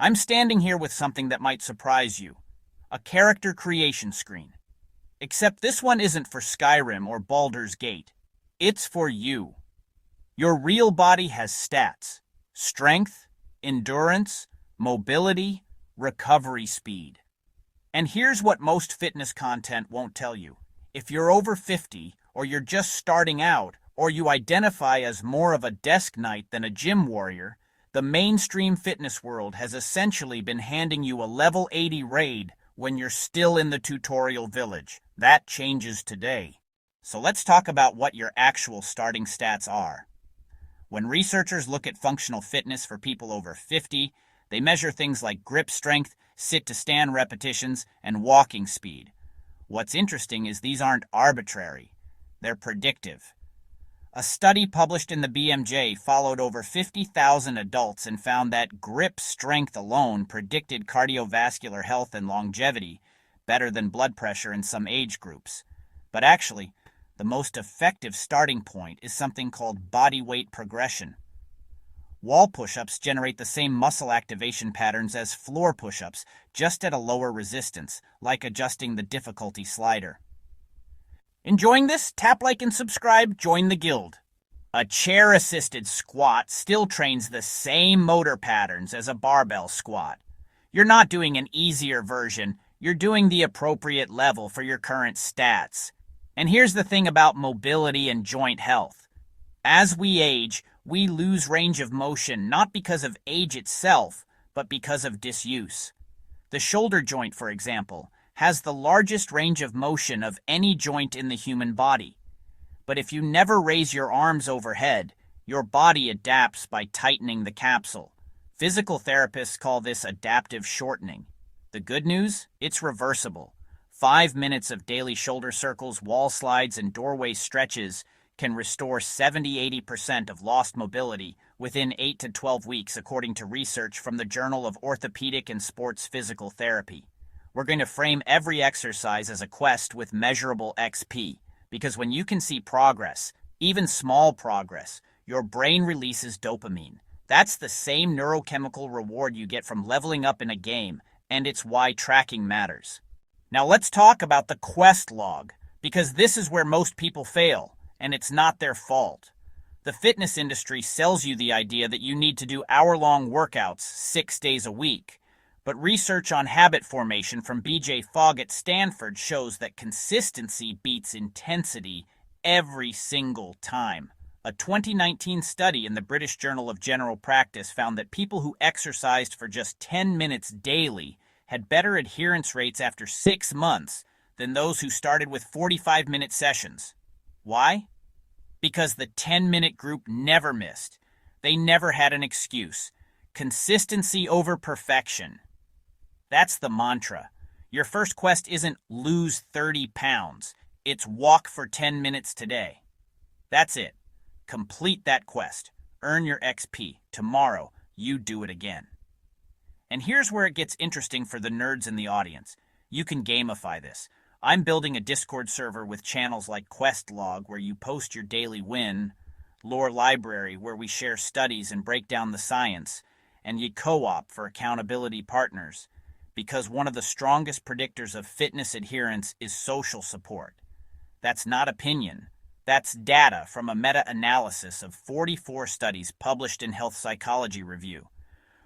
I'm standing here with something that might surprise you. A character creation screen. Except this one isn't for Skyrim or Baldur's Gate. It's for you. Your real body has stats. Strength, endurance, mobility, recovery speed. And here's what most fitness content won't tell you. If you're over 50, or you're just starting out, or you identify as more of a desk knight than a gym warrior, the mainstream fitness world has essentially been handing you a level 80 raid when you're still in the tutorial village. That changes today. So let's talk about what your actual starting stats are. When researchers look at functional fitness for people over 50, they measure things like grip strength, sit-to-stand repetitions, and walking speed. What's interesting is these aren't arbitrary. They're predictive. A study published in the BMJ followed over 50,000 adults and found that grip strength alone predicted cardiovascular health and longevity better than blood pressure in some age groups. But actually, the most effective starting point is something called body weight progression. Wall push-ups generate the same muscle activation patterns as floor push-ups, just at a lower resistance, like adjusting the difficulty slider. Enjoying this? Tap like and subscribe, join the guild. A chair-assisted squat still trains the same motor patterns as a barbell squat. You're not doing an easier version, you're doing the appropriate level for your current stats. And here's the thing about mobility and joint health. As we age, we lose range of motion not because of age itself, but because of disuse. The shoulder joint, for example, has the largest range of motion of any joint in the human body. But if you never raise your arms overhead, your body adapts by tightening the capsule. Physical therapists call this adaptive shortening. The good news? It's reversible. 5 minutes of daily shoulder circles, wall slides, and doorway stretches can restore 70-80% of lost mobility within 8 to 12 weeks, according to research from the Journal of Orthopedic and Sports Physical Therapy. We're going to frame every exercise as a quest with measurable XP, because when you can see progress, even small progress, your brain releases dopamine. That's the same neurochemical reward you get from leveling up in a game, and it's why tracking matters. Now let's talk about the quest log, because this is where most people fail, and it's not their fault. The fitness industry sells you the idea that you need to do hour-long workouts 6 days a week. But research on habit formation from B.J. Fogg at Stanford shows that consistency beats intensity every single time. A 2019 study in the British Journal of General Practice found that people who exercised for just 10 minutes daily had better adherence rates after 6 months than those who started with 45-minute sessions. Why? Because the 10-minute group never missed. They never had an excuse. Consistency over perfection. That's the mantra. Your first quest isn't lose 30 pounds. It's walk for 10 minutes today. That's it. Complete that quest. Earn your XP. Tomorrow, you do it again. And here's where it gets interesting for the nerds in the audience. You can gamify this. I'm building a Discord server with channels like Questlog, where you post your daily win, Lore Library, where we share studies and break down the science, and Co-op for accountability partners. Because one of the strongest predictors of fitness adherence is social support. That's not opinion. That's data from a meta-analysis of 44 studies published in Health Psychology Review.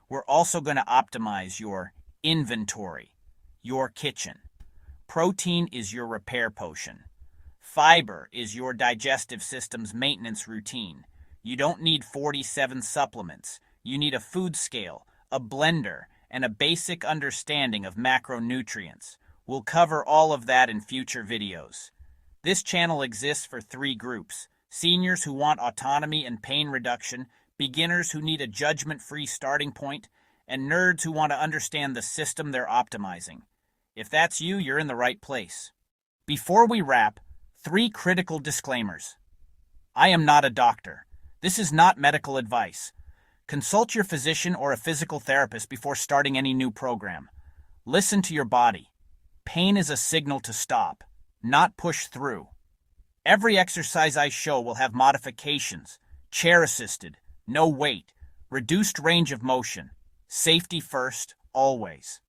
We're also going to optimize your inventory, your kitchen. Protein is your repair potion. Fiber is your digestive system's maintenance routine. You don't need 47 supplements. You need a food scale, a blender, and a basic understanding of macronutrients. We'll cover all of that in future videos. This channel exists for 3 groups: seniors who want autonomy and pain reduction, beginners who need a judgment-free starting point, and nerds who want to understand the system they're optimizing. If that's you, you're in the right place. Before we wrap, 3 critical disclaimers. I am not a doctor. This is not medical advice. Consult your physician or a physical therapist before starting any new program. Listen to your body. Pain is a signal to stop, not push through. Every exercise I show will have modifications: chair-assisted, no weight, reduced range of motion, Safety first, always.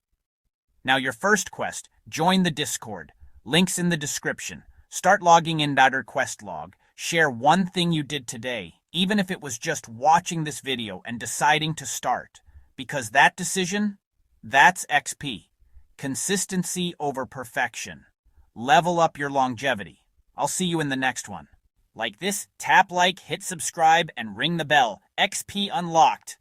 Now your first quest, join the Discord. Links in the description. Start logging in our quest log. Share one thing you did today, even if it was just watching this video and deciding to start. Because that decision, that's XP. Consistency over perfection. Level up your longevity. I'll see you in the next one. Like this, tap like, hit subscribe, and ring the bell. XP unlocked.